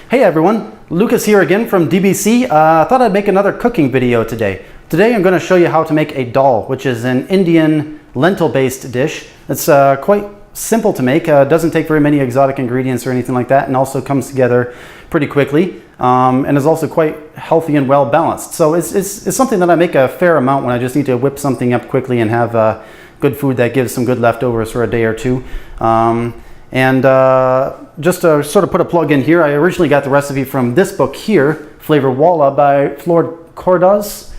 Hey everyone, Lucas here again from DBC. I thought I'd make another cooking video today. Today I'm going to show you how to make a dal, which is an Indian lentil-based dish. It's quite simple to make, doesn't take very many exotic ingredients or anything like that, and also comes together pretty quickly, and is also quite healthy and well balanced. So it's something that I make a fair amount when I just need to whip something up quickly and have good food that gives some good leftovers for a day or two. Just to sort of put a plug in here, I originally got the recipe from this book here, Flavor Walla by Flor Cordaz.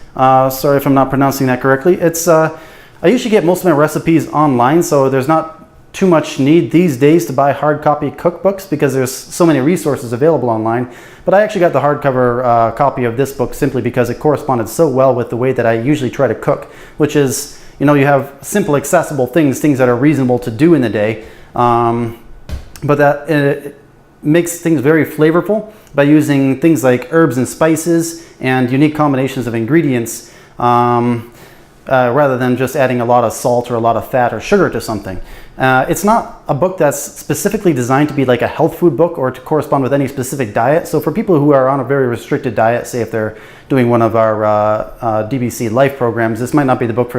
Sorry if I'm not pronouncing that correctly. I usually get most of my recipes online, so there's not too much need these days to buy hard copy cookbooks because there's so many resources available online. But I actually got the hardcover copy of this book simply because it corresponded so well with the way that I usually try to cook, which is, you know, you have simple, accessible things that are reasonable to do in the day. But that it makes things very flavorful by using things like herbs and spices and unique combinations of ingredients rather than just adding a lot of salt or a lot of fat or sugar to something. It's not a book that's specifically designed to be like a health food book or to correspond with any specific diet. So for people who are on a very restricted diet, say if they're doing one of our DBC Life programs, this might not be the book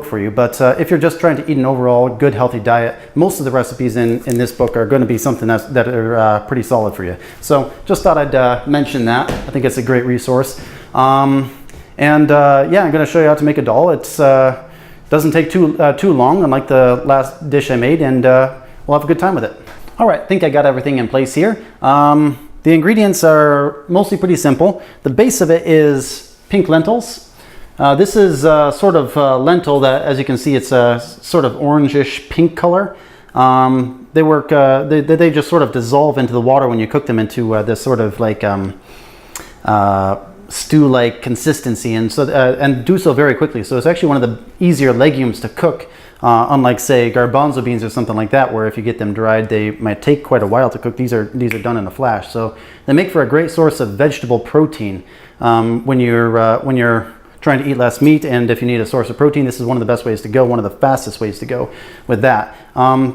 for you, but if you're just trying to eat an overall good healthy diet, most of the recipes in this book are going to be something that are pretty solid for you. So just thought I'd mention that. I think it's a great resource. Yeah, I'm going to show you how to make a dal. It doesn't take too long, unlike the last dish I made, and we'll have a good time with it. All right, I think I got everything in place here. The ingredients are mostly pretty simple. The base of it is pink lentils. This is sort of lentil that, as you can see, it's a sort of orangish pink color. They just sort of dissolve into the water when you cook them into this sort of like stew-like consistency, and do so very quickly. So it's actually one of the easier legumes to cook, unlike say garbanzo beans or something like that, where if you get them dried, they might take quite a while to cook. These are done in a flash, so they make for a great source of vegetable protein when you're trying to eat less meat, and if you need a source of protein, this is one of the best ways to go, one of the fastest ways to go with that.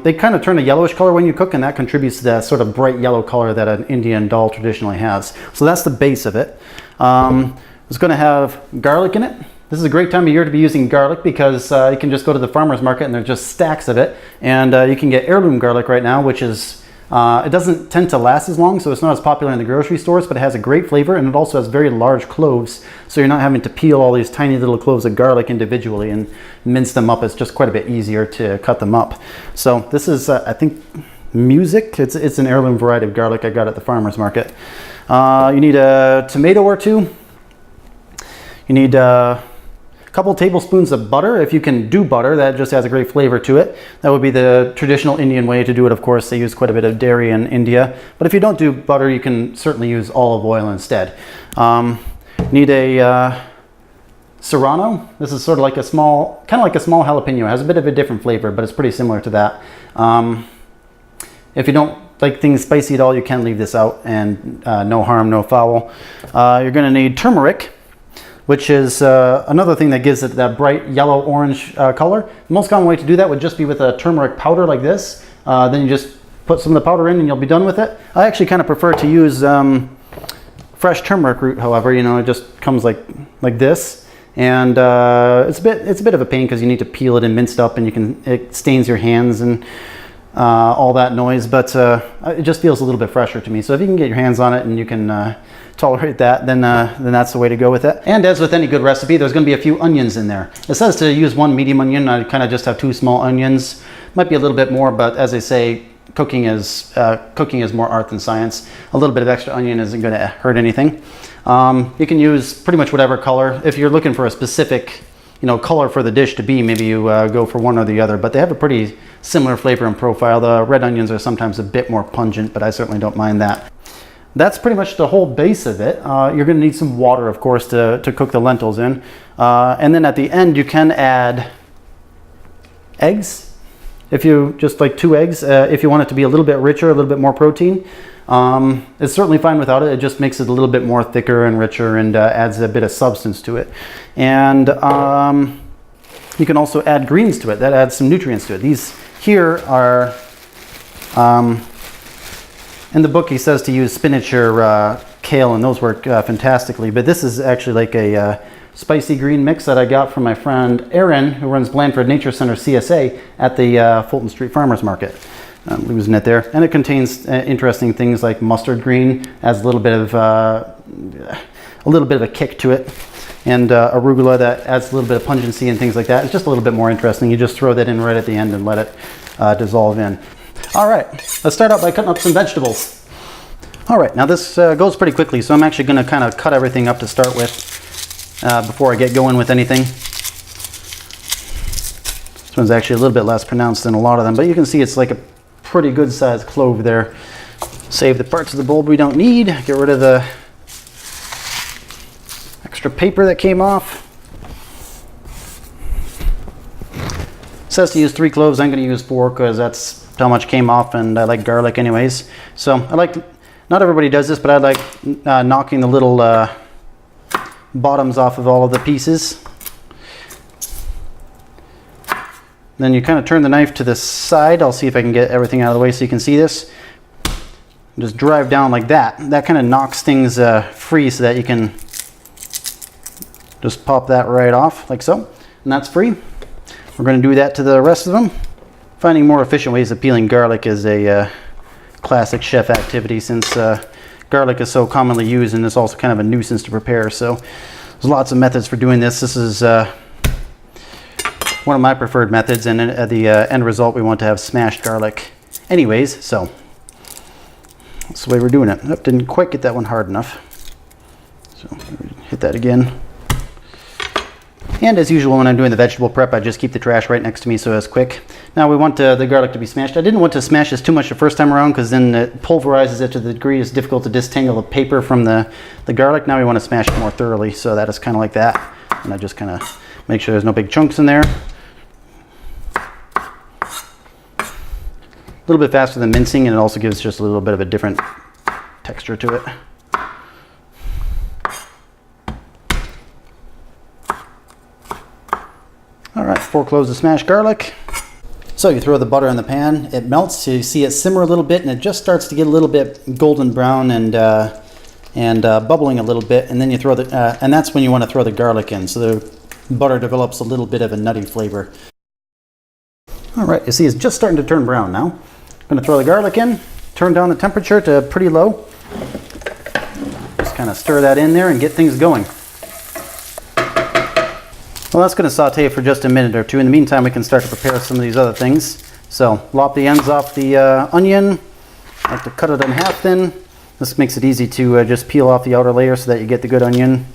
They kind of turn a yellowish color when you cook, and that contributes to that sort of bright yellow color that an Indian dal traditionally has. So that's the base of it. It's going to have garlic in it. This is a great time of year to be using garlic because you can just go to the farmer's market and there's just stacks of it, and you can get heirloom garlic right now, which is it doesn't tend to last as long, so it's not as popular in the grocery stores, but it has a great flavor, and it also has very large cloves, so you're not having to peel all these tiny little cloves of garlic individually and mince them up. It's just quite a bit easier to cut them up. So this is, I think, Music. It's an heirloom variety of garlic I got at the farmer's market. You need a tomato or two. You need a couple tablespoons of butter. If you can do butter, that just has a great flavor to it. That would be the traditional Indian way to do it. Of course, they use quite a bit of dairy in India, but if you don't do butter, you can certainly use olive oil instead. Need a serrano. This is sort of like a small, kind of like a small jalapeno. It has a bit of a different flavor, but it's pretty similar to that. If you don't like things spicy at all, you can leave this out, and no harm, no foul. You're going to need turmeric, which is another thing that gives it that bright yellow-orange color. The most common way to do that would just be with a turmeric powder like this. Then you just put some of the powder in and you'll be done with it. I actually kind of prefer to use fresh turmeric root, however. You know, it just comes like this. And it's a bit of a pain because you need to peel it and mince it up, and it stains your hands and all that noise, but it just feels a little bit fresher to me. So if you can get your hands on it and you can tolerate that, then that's the way to go with it. And as with any good recipe, there's going to be a few onions in there. It says to use one medium onion. I kind of just have 2 small onions. Might be a little bit more, but as they say, cooking is more art than science. A little bit of extra onion isn't going to hurt anything. You can use pretty much whatever color. If you're looking for a specific, color for the dish to be, maybe you go for one or the other, but they have a pretty similar flavor and profile. The red onions are sometimes a bit more pungent, but I certainly don't mind that. That's pretty much the whole base of it. You're going to need some water, of course, to cook the lentils in. And then at the end, you can add eggs. If you just like 2 eggs, if you want it to be a little bit richer, a little bit more protein. It's certainly fine without it. It just makes it a little bit more thicker and richer and adds a bit of substance to it. And you can also add greens to it. That adds some nutrients to it. These here are In the book, he says to use spinach or kale, and those work fantastically. But this is actually like a spicy green mix that I got from my friend Aaron, who runs Blandford Nature Center CSA at the Fulton Street Farmers Market. I'm losing it there. And it contains interesting things like mustard green, adds a little bit of a kick to it, and arugula that adds a little bit of pungency and things like that. It's just a little bit more interesting. You just throw that in right at the end and let it dissolve in. All right, let's start out by cutting up some vegetables. All right, now this goes pretty quickly, so I'm actually going to kind of cut everything up to start with before I get going with anything. This one's actually a little bit less pronounced than a lot of them, but you can see it's like a pretty good sized clove there. Save the parts of the bulb we don't need, get rid of the extra paper that came off. It says to use 3 cloves. I'm going to use 4 because that's how much came off, and I like garlic anyways. So I like, not everybody does this, but I like knocking the little bottoms off of all of the pieces. Then you kind of turn the knife to the side. I'll see if I can get everything out of the way so you can see this. Just drive down like that. That kind of knocks things free so that you can just pop that right off like so. And that's free. We're going to do that to the rest of them. Finding more efficient ways of peeling garlic is a classic chef activity, since garlic is so commonly used and it's also kind of a nuisance to prepare. So there's lots of methods for doing this. This is one of my preferred methods, and at the end result we want to have smashed garlic anyways. So that's the way we're doing it. Oh, didn't quite get that one hard enough. So hit that again. And as usual, when I'm doing the vegetable prep, I just keep the trash right next to me so it's quick. Now we want the garlic to be smashed. I didn't want to smash this too much the first time around because then it pulverizes it to the degree it's difficult to disentangle the paper from the garlic. Now we want to smash it more thoroughly, so that is kind of like that. And I just kind of make sure there's no big chunks in there. A little bit faster than mincing, and it also gives just a little bit of a different texture to it. All right, 4 cloves of smashed garlic. So you throw the butter in the pan, it melts, so you see it simmer a little bit, and it just starts to get a little bit golden brown and bubbling a little bit, and then you throw and that's when you want to throw the garlic in, so the butter develops a little bit of a nutty flavor. All right, you see it's just starting to turn brown now. I'm going to throw the garlic in, turn down the temperature to pretty low. Just kind of stir that in there and get things going. Well, that's going to saute for just a minute or two. In the meantime, we can start to prepare some of these other things. So, lop the ends off the onion. I like to cut it in half thin. This makes it easy to just peel off the outer layer so that you get the good onion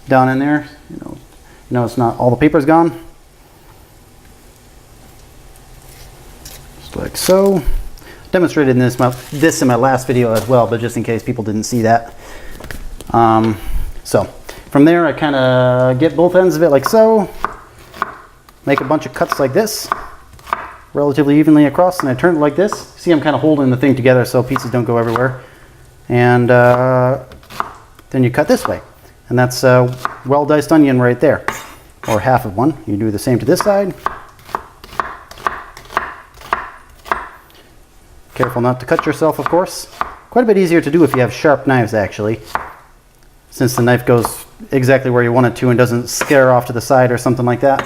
down in there. You know it's not all the paper's gone. Just like so. Demonstrated this in my last video as well, but just in case people didn't see that. So. From there, I kind of get both ends of it like so, make a bunch of cuts like this, relatively evenly across, and I turn it like this. See, I'm kind of holding the thing together so pieces don't go everywhere. And then you cut this way, and that's well-diced onion right there, or half of one. You do the same to this side. Careful not to cut yourself, of course. Quite a bit easier to do if you have sharp knives, actually, since the knife goes exactly where you want it to and doesn't scare off to the side or something like that.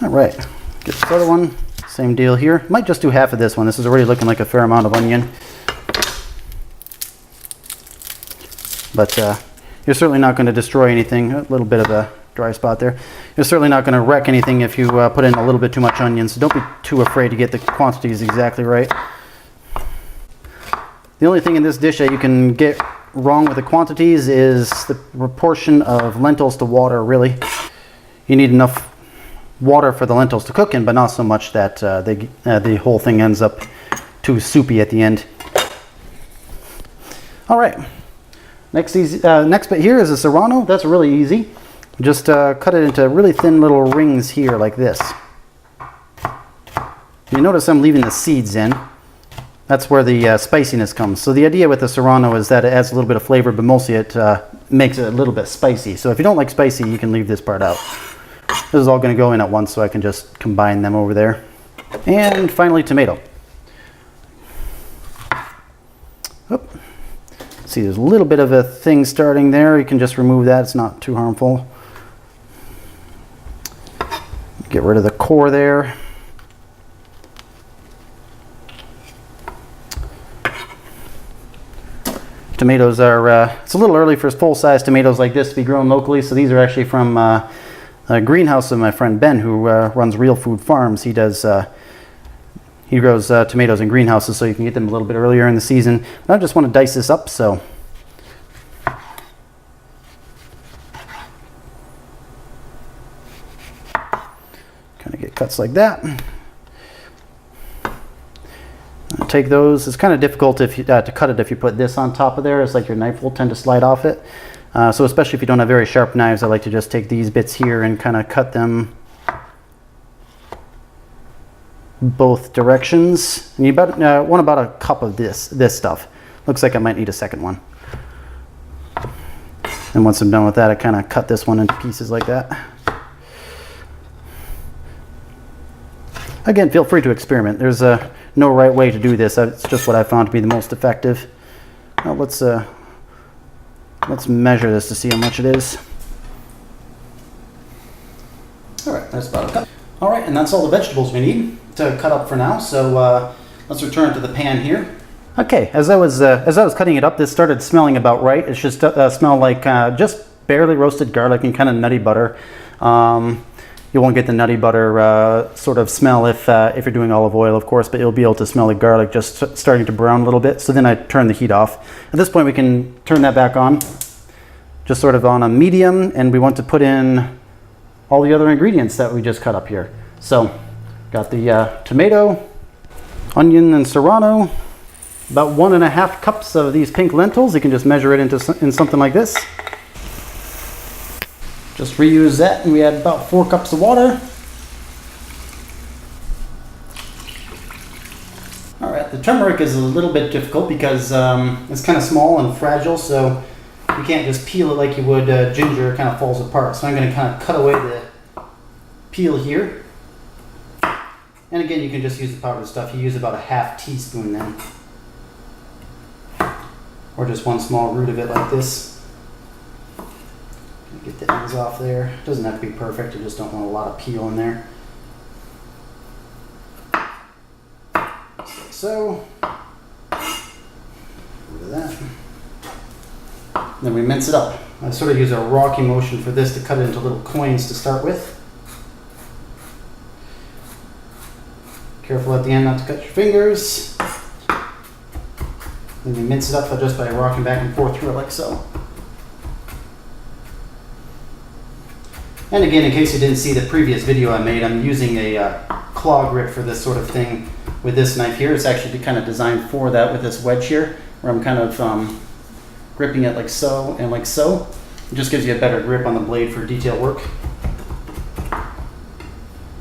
All right, get this other one, same deal here. Might just do half of this one. This is already looking like a fair amount of onion. But you're certainly not going to destroy anything. A little bit of a dry spot there. You're certainly not going to wreck anything if you put in a little bit too much onion, so don't be too afraid to get the quantities exactly right. The only thing in this dish that you can get wrong with the quantities is the proportion of lentils to water, really. You need enough water for the lentils to cook in, but not so much that the whole thing ends up too soupy at the end. All right, next bit here is a serrano. That's really easy. Just cut it into really thin little rings here like this. You notice I'm leaving the seeds in. That's where the spiciness comes. So the idea with the serrano is that it adds a little bit of flavor, but mostly it makes it a little bit spicy. So if you don't like spicy, you can leave this part out. This is all going to go in at once, so I can just combine them over there. And finally, tomato. Oop. See, there's a little bit of a thing starting there. You can just remove that. It's not too harmful. Get rid of the core there. Tomatoes are, it's a little early for full-size tomatoes like this to be grown locally, so these are actually from a greenhouse of my friend Ben, who runs Real Food Farms. He does, he grows tomatoes in greenhouses, so you can get them a little bit earlier in the season. But I just want to dice this up, so. Kind of get cuts like that. Take those. It's kind of difficult if you, to cut it if you put this on top of there. It's like your knife will tend to slide off it. So especially if you don't have very sharp knives, I like to just take these bits here and kind of cut them both directions. And you want about a cup of this stuff. Looks like I might need a second one. And once I'm done with that, I kind of cut this one into pieces like that. Again, feel free to experiment. There's no right way to do this. It's just what I found to be the most effective. Now let's measure this to see how much it is. All right, that's about a cup. All right, and that's all the vegetables we need to cut up for now. So let's return to the pan here. Okay, as I was cutting it up, this started smelling about right. It should smell like just barely roasted garlic and kind of nutty butter. You won't get the nutty butter sort of smell if you're doing olive oil, of course, but you'll be able to smell the garlic just starting to brown a little bit. So then I turn the heat off. At this point, we can turn that back on, just sort of on a medium, and we want to put in all the other ingredients that we just cut up here. So, got the tomato, onion, and serrano, about 1.5 cups of these pink lentils. You can just measure it in something like this. Just reuse that, and we add about 4 cups of water. All right, the turmeric is a little bit difficult because it's kind of small and fragile, so you can't just peel it like you would ginger. It kind of falls apart. So I'm going to kind of cut away the peel here. And again, you can just use the powdered stuff. You use about a ½ teaspoon then. Or just one small root of it like this. Get the ends off there. It doesn't have to be perfect. You just don't want a lot of peel in there. Just like so. Rid of that. Then we mince it up. I sort of use a rocky motion for this to cut it into little coins to start with. Careful at the end not to cut your fingers. Then you mince it up just by rocking back and forth through it like so. And again, in case you didn't see the previous video I made, I'm using a claw grip for this sort of thing with this knife here. It's actually kind of designed for that with this wedge here, where I'm kind of gripping it like so and like so. It just gives you a better grip on the blade for detail work. You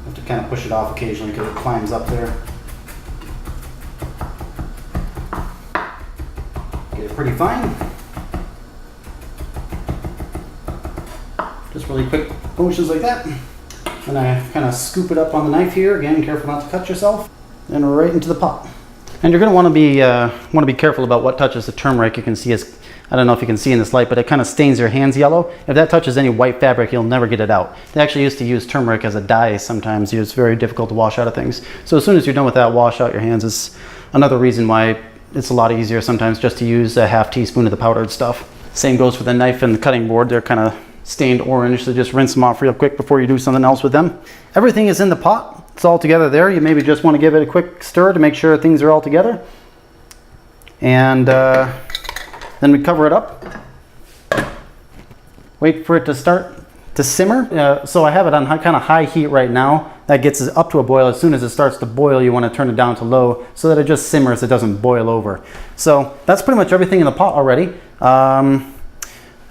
have to kind of push it off occasionally because it climbs up there. Get it pretty fine. Just really quick motions like that. And I kind of scoop it up on the knife here. Again, careful not to cut yourself. And right into the pot. And you're going to want to be careful about what touches the turmeric. You can see, I don't know if you can see in this light, but it kind of stains your hands yellow. If that touches any white fabric, you'll never get it out. They actually used to use turmeric as a dye sometimes. It's very difficult to wash out of things. So as soon as you're done with that, wash out your hands. Is another reason why it's a lot easier sometimes just to use a ½ teaspoon of the powdered stuff. Same goes for the knife and the cutting board. They're kind of stained orange, so just rinse them off real quick before you do something else with them. Everything is in the pot. It's all together there. You maybe just want to give it a quick stir to make sure things are all together. And then we cover it up. Wait for it to start to simmer. So I have it on kind of high heat right now. That gets it up to a boil. As soon as it starts to boil, you want to turn it down to low so that it just simmers, it doesn't boil over. So that's pretty much everything in the pot already.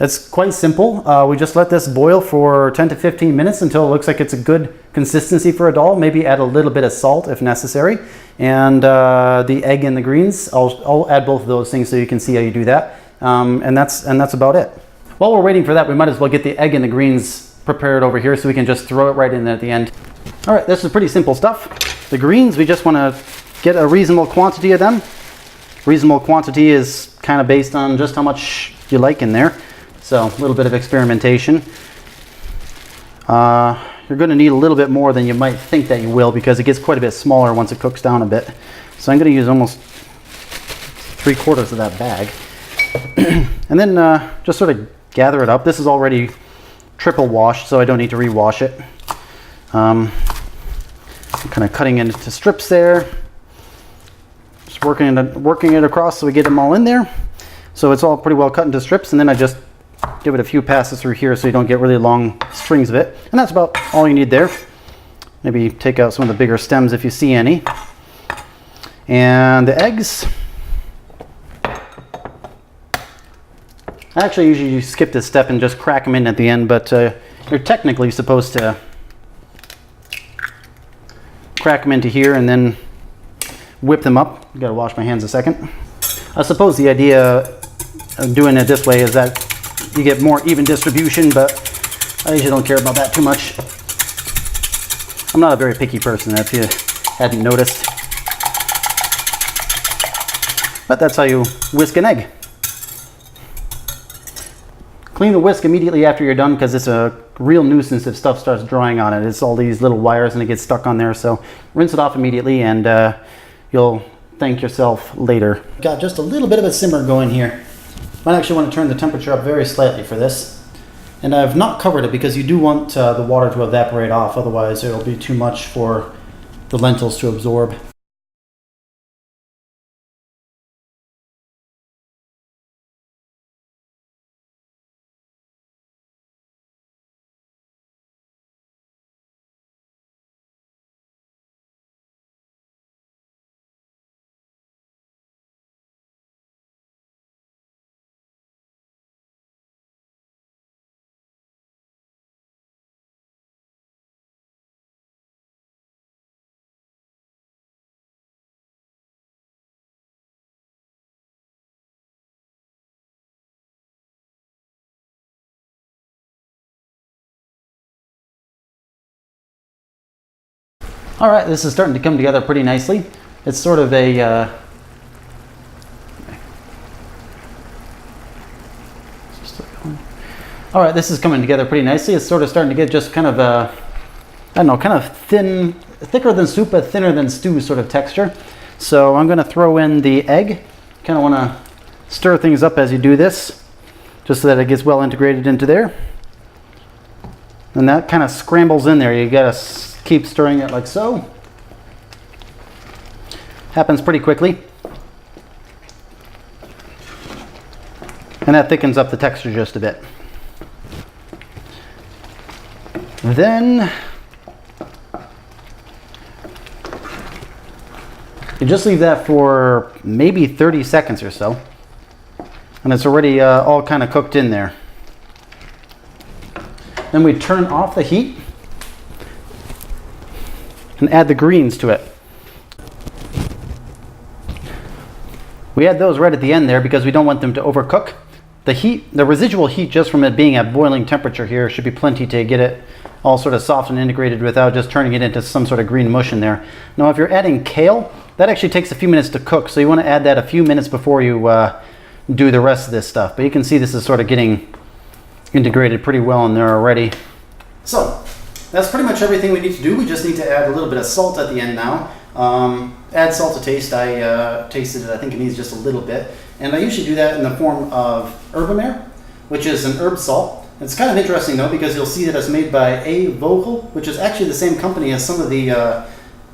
It's quite simple. We just let this boil for 10 to 15 minutes until it looks like it's a good consistency for a dal. Maybe add a little bit of salt if necessary. And the egg and the greens, I'll add both of those things so you can see how you do that. And that's about it. While we're waiting for that, we might as well get the egg and the greens prepared over here so we can just throw it right in there at the end. All right, this is pretty simple stuff. The greens, we just want to get a reasonable quantity of them. Reasonable quantity is kind of based on just how much you like in there. So a little bit of experimentation. You're going to need a little bit more than you might think that you will, because it gets quite a bit smaller once it cooks down a bit. So I'm going to use almost 3/4 of that bag. And then just sort of gather it up. This is already triple washed, so I don't need to rewash it. I'm kind of cutting it into strips there. Just working it across so we get them all in there. So it's all pretty well cut into strips, and then I just give it a few passes through here so you don't get really long strings of it. And that's about all you need there. Maybe take out some of the bigger stems if you see any. And the eggs. I actually usually skip this step and just crack them in at the end, but you're technically supposed to crack them into here and then whip them up. I gotta wash my hands a second. I suppose the idea of doing it this way is that you get more even distribution, but I usually don't care about that too much. I'm not a very picky person, if you hadn't noticed. But that's how you whisk an egg. Clean the whisk immediately after you're done, because it's a real nuisance if stuff starts drying on it. It's all these little wires and it gets stuck on there. So rinse it off immediately, and you'll thank yourself later. Got just a little bit of a simmer going here. Might actually want to turn the temperature up very slightly for this. And I've not covered it because you do want the water to evaporate off, otherwise it'll be too much for the lentils to absorb. All right, this is starting to come together pretty nicely. It's sort of a all right, this is coming together pretty nicely. It's sort of starting to get just kind of a, I don't know, kind of thin, thicker than soup, but thinner than stew sort of texture. So I'm going to throw in the egg. Kind of want to stir things up as you do this, just so that it gets well integrated into there. And that kind of scrambles in there. You got to keep stirring it like so. Happens pretty quickly. And that thickens up the texture just a bit. Then you just leave that for maybe 30 seconds or so. And it's already all kind of cooked in there. Then we turn off the heat and add the greens to it. We add those right at the end there because we don't want them to overcook. The heat, the residual heat just from it being at boiling temperature here should be plenty to get it all sort of soft and integrated without just turning it into some sort of green mush in there. Now if you're adding kale, that actually takes a few minutes to cook, so you want to add that a few minutes before you do the rest of this stuff. But you can see this is sort of getting integrated pretty well in there already. So that's pretty much everything we need to do. We just need to add a little bit of salt at the end now. Add salt to taste. I tasted it. I think it needs just a little bit. And I usually do that in the form of herbamare, which is an herb salt. It's kind of interesting though, because you'll see that it's made by A. Vogel, which is actually the same company as some of the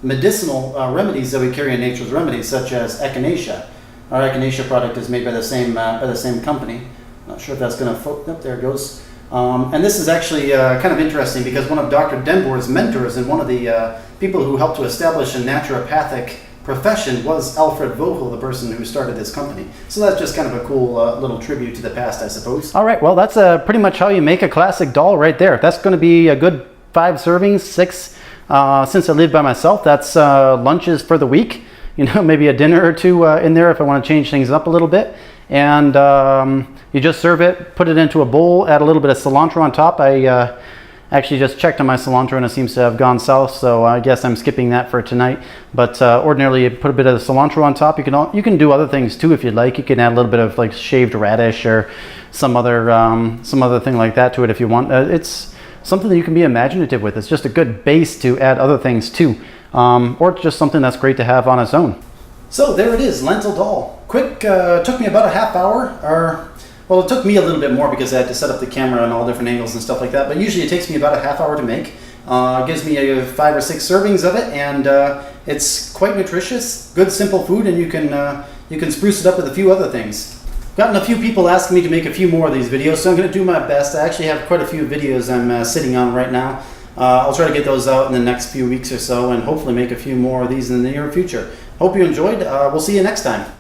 medicinal remedies that we carry in Nature's Remedies, such as echinacea. Our echinacea product is made by the same company. Not sure if that's going to, oh, there it goes. And this is actually kind of interesting because one of Dr. Denbour's mentors and one of the people who helped to establish a naturopathic profession was Alfred Vogel, the person who started this company. So that's just kind of a cool little tribute to the past, I suppose. All right, well, that's pretty much how you make a classic dal right there. That's going to be a good 5 servings, 6. Since I live by myself, that's lunches for the week. You know, maybe a dinner or 2 in there if I want to change things up a little bit. And you just serve it, put it into a bowl, add a little bit of cilantro on top. I Actually just checked on my cilantro and it seems to have gone south, so I guess I'm skipping that for tonight. But ordinarily you put a bit of cilantro on top. You can do other things too if you'd like. You can add a little bit of like shaved radish or some other thing like that to it if you want. It's something that you can be imaginative with. It's just a good base to add other things to, or it's just something that's great to have on its own. So there it is, lentil dal. Quick, took me about a half hour, or well, it took me a little bit more because I had to set up the camera on all different angles and stuff like that, but usually it takes me about a half hour to make. It gives me 5 or 6 servings of it, and it's quite nutritious, good simple food, and you can spruce it up with a few other things. Gotten a few people asking me to make a few more of these videos, so I'm going to do my best. I actually have quite a few videos I'm sitting on right now. I'll try to get those out in the next few weeks or so, and hopefully make a few more of these in the near future. Hope you enjoyed. We'll see you next time.